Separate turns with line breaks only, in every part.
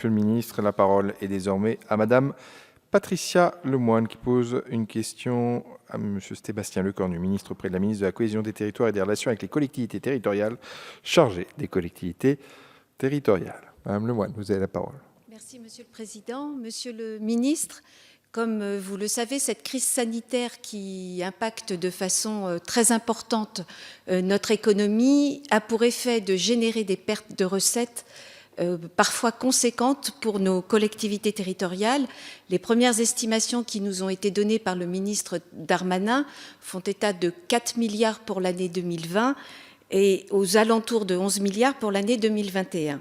Monsieur le ministre, la parole est désormais à Madame Patricia Lemoine qui pose une question à Monsieur Sébastien Lecornu, ministre auprès de la ministre de la Cohésion des Territoires et des Relations avec les collectivités territoriales, chargé des collectivités territoriales. Madame Lemoine, vous avez la parole.
Merci Monsieur le Président. Monsieur le ministre, comme vous le savez, cette crise sanitaire qui impacte de façon très importante notre économie a pour effet de générer des pertes de recettes parfois conséquentes pour nos collectivités territoriales. Les premières estimations qui nous ont été données par le ministre Darmanin font état de 4 milliards pour l'année 2020 et aux alentours de 11 milliards pour l'année 2021.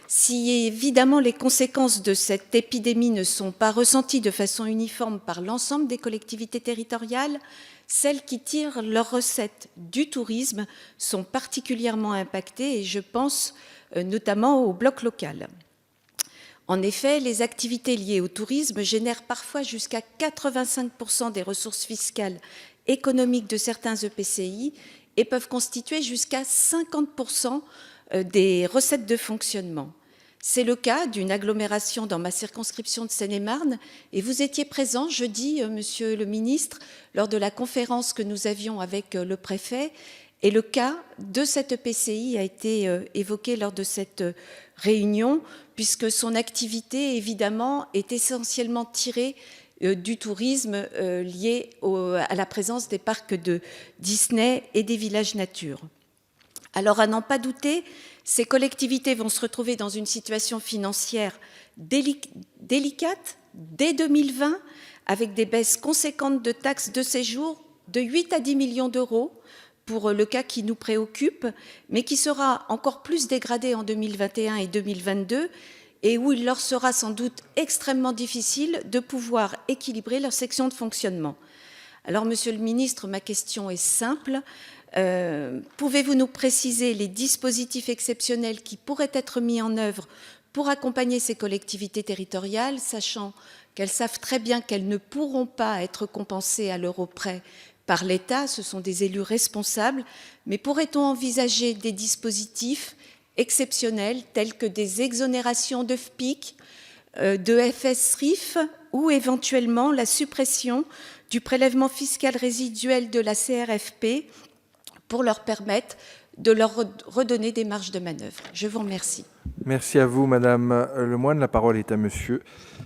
Si évidemment les conséquences de cette épidémie ne sont pas ressenties de façon uniforme par l'ensemble des collectivités territoriales, celles qui tirent leurs recettes du tourisme sont particulièrement impactées et je pense notamment au bloc local. En effet, les activités liées au tourisme génèrent parfois jusqu'à 85% des ressources fiscales économiques de certains EPCI et peuvent constituer jusqu'à 50% des recettes de fonctionnement. C'est le cas d'une agglomération dans ma circonscription de Seine-et-Marne et vous étiez présent jeudi, monsieur le ministre, lors de la conférence que nous avions avec le préfet et le cas de cette EPCI a été évoqué lors de cette réunion puisque son activité évidemment est essentiellement tirée du tourisme lié à la présence des parcs de Disney et des villages nature. Alors, à n'en pas douter, ces collectivités vont se retrouver dans une situation financière délicate dès 2020, avec des baisses conséquentes de taxes de séjour de 8 à 10 millions d'euros pour le cas qui nous préoccupe, mais qui sera encore plus dégradé en 2021 et 2022, et où il leur sera sans doute extrêmement difficile de pouvoir équilibrer leur section de fonctionnement. Alors, monsieur le ministre, ma question est simple. Pouvez-vous nous préciser les dispositifs exceptionnels qui pourraient être mis en œuvre pour accompagner ces collectivités territoriales, sachant qu'elles savent très bien qu'elles ne pourront pas être compensées à l'euro près par l'État, ce sont des élus responsables, mais pourrait-on envisager des dispositifs exceptionnels tels que des exonérations de FPIC, de FSRIF ou éventuellement la suppression du prélèvement fiscal résiduel de la CRFP pour leur permettre de leur redonner des marges de manœuvre. Je vous remercie.
Merci à vous, Madame Lemoine. La parole est à Monsieur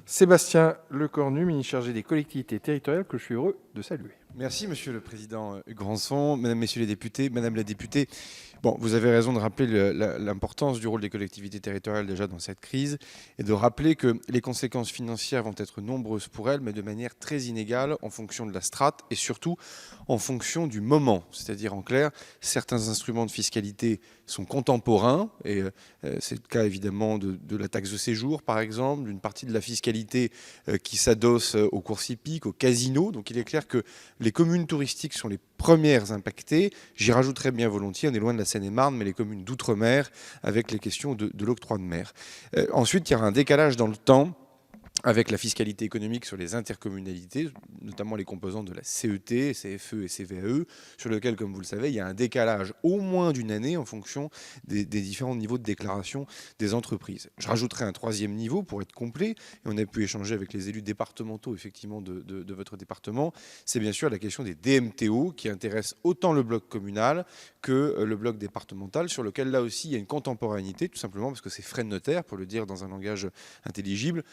Sébastien Lecornu, ministre chargé des collectivités territoriales, que je suis heureux de saluer.
Merci, Monsieur le Président Granson, Mesdames, Messieurs les députés, Madame la députée. Bon, vous avez raison de rappeler l'importance du rôle des collectivités territoriales déjà dans cette crise et de rappeler que les conséquences financières vont être nombreuses pour elles, mais de manière très inégale en fonction de la strate et surtout en fonction du moment. C'est-à-dire, en clair, certains instruments de fiscalité sont contemporains et c'est le cas évidemment de la taxe de séjour, par exemple, d'une partie de la fiscalité qui s'adosse aux courses hippiques, aux casinos. Donc il est clair que les communes touristiques sont les premières impactées. J'y rajouterais bien volontiers, on est loin de la Seine-et-Marne, mais les communes d'outre-mer avec les questions de l'octroi de mer. Ensuite, il y aura un décalage dans le temps avec la fiscalité économique sur les intercommunalités, notamment les composantes de la CET, CFE et CVAE, sur lequel, comme vous le savez, il y a un décalage au moins d'une année en fonction des différents niveaux de déclaration des entreprises. Je rajouterai un troisième niveau pour être complet, et on a pu échanger avec les élus départementaux, effectivement, de votre département, c'est bien sûr la question des DMTO qui intéresse autant le bloc communal que le bloc départemental, sur lequel, là aussi, il y a une contemporanéité, tout simplement parce que ces frais de notaire, pour le dire dans un langage intelligible,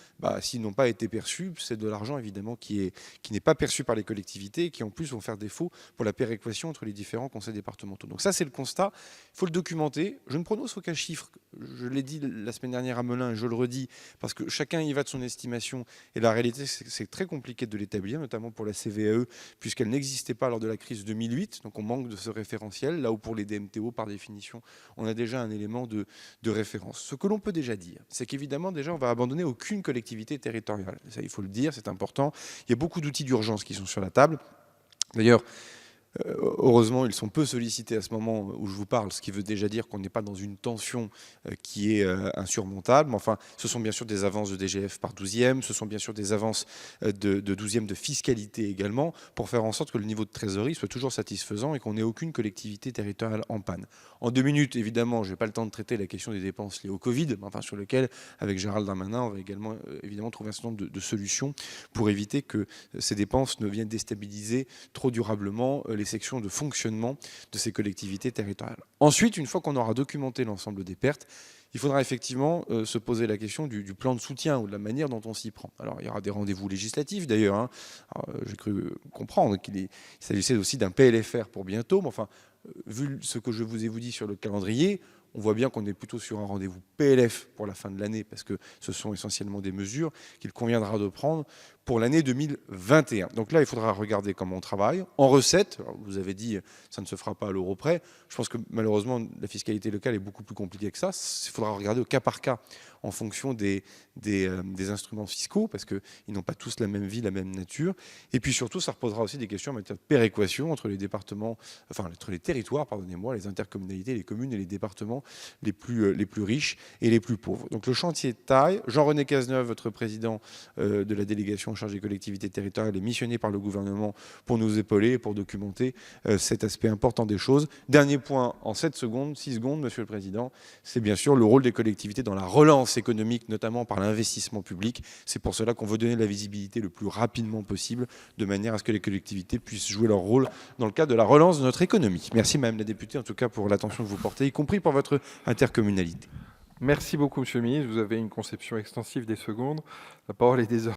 s'ils n'ont pas été perçus, c'est de l'argent évidemment qui n'est pas perçu par les collectivités et qui en plus vont faire défaut pour la péréquation entre les différents conseils départementaux. Donc ça c'est le constat, il faut le documenter. Je ne prononce aucun chiffre, je l'ai dit la semaine dernière à Melun et je le redis, parce que chacun y va de son estimation et la réalité c'est très compliqué de l'établir, notamment pour la CVAE, puisqu'elle n'existait pas lors de la crise 2008, donc on manque de ce référentiel, là où pour les DMTO par définition on a déjà un élément de référence. Ce que l'on peut déjà dire, c'est qu'évidemment déjà on va abandonner aucune collectivité territoriale. Ça, il faut le dire, c'est important. Il y a beaucoup d'outils d'urgence qui sont sur la table. D'ailleurs, Heureusement, ils sont peu sollicités à ce moment où je vous parle, ce qui veut déjà dire qu'on n'est pas dans une tension qui est insurmontable. Mais enfin, ce sont bien sûr des avances de DGF par 12e, ce sont bien sûr des avances de 12e de fiscalité également, pour faire en sorte que le niveau de trésorerie soit toujours satisfaisant et qu'on n'ait aucune collectivité territoriale en panne. En 2 minutes, évidemment, je n'ai pas le temps de traiter la question des dépenses liées au Covid, mais enfin sur lequel, avec Gérald Darmanin, on va également évidemment trouver un certain nombre de solutions pour éviter que ces dépenses ne viennent déstabiliser trop durablement les sections de fonctionnement de ces collectivités territoriales. Ensuite, une fois qu'on aura documenté l'ensemble des pertes, il faudra effectivement se poser la question du plan de soutien ou de la manière dont on s'y prend. Alors, il y aura des rendez-vous législatifs d'ailleurs. Hein. J'ai cru comprendre qu'il s'agissait aussi d'un PLFR pour bientôt. Mais enfin, vu ce que je vous ai dit sur le calendrier, on voit bien qu'on est plutôt sur un rendez-vous PLF pour la fin de l'année, parce que ce sont essentiellement des mesures qu'il conviendra de prendre pour l'année 2021. Donc là, il faudra regarder comment on travaille. En recette, vous avez dit ça ne se fera pas à l'euro près. Je pense que malheureusement, la fiscalité locale est beaucoup plus compliquée que ça. Il faudra regarder au cas par cas en fonction des instruments fiscaux, parce qu'ils n'ont pas tous la même vie, la même nature. Et puis surtout, ça reposera aussi des questions en matière de péréquation entre les départements, enfin entre les territoires, pardonnez-moi, les intercommunalités, les communes et les départements les plus riches et les plus pauvres. Donc le chantier de taille. Jean-René Cazeneuve, votre président de la délégation en charge des collectivités territoriales, est missionné par le gouvernement pour nous épauler et pour documenter cet aspect important des choses. Dernier point en 6 secondes, Monsieur le Président, c'est bien sûr le rôle des collectivités dans la relance économique, notamment par l'investissement public. C'est pour cela qu'on veut donner la visibilité le plus rapidement possible, de manière à ce que les collectivités puissent jouer leur rôle dans le cadre de la relance de notre économie. Merci Madame la députée, en tout cas pour l'attention que vous portez, y compris pour votre intercommunalité.
Merci beaucoup, Monsieur le Ministre. Vous avez une conception extensive des secondes. La parole est désormais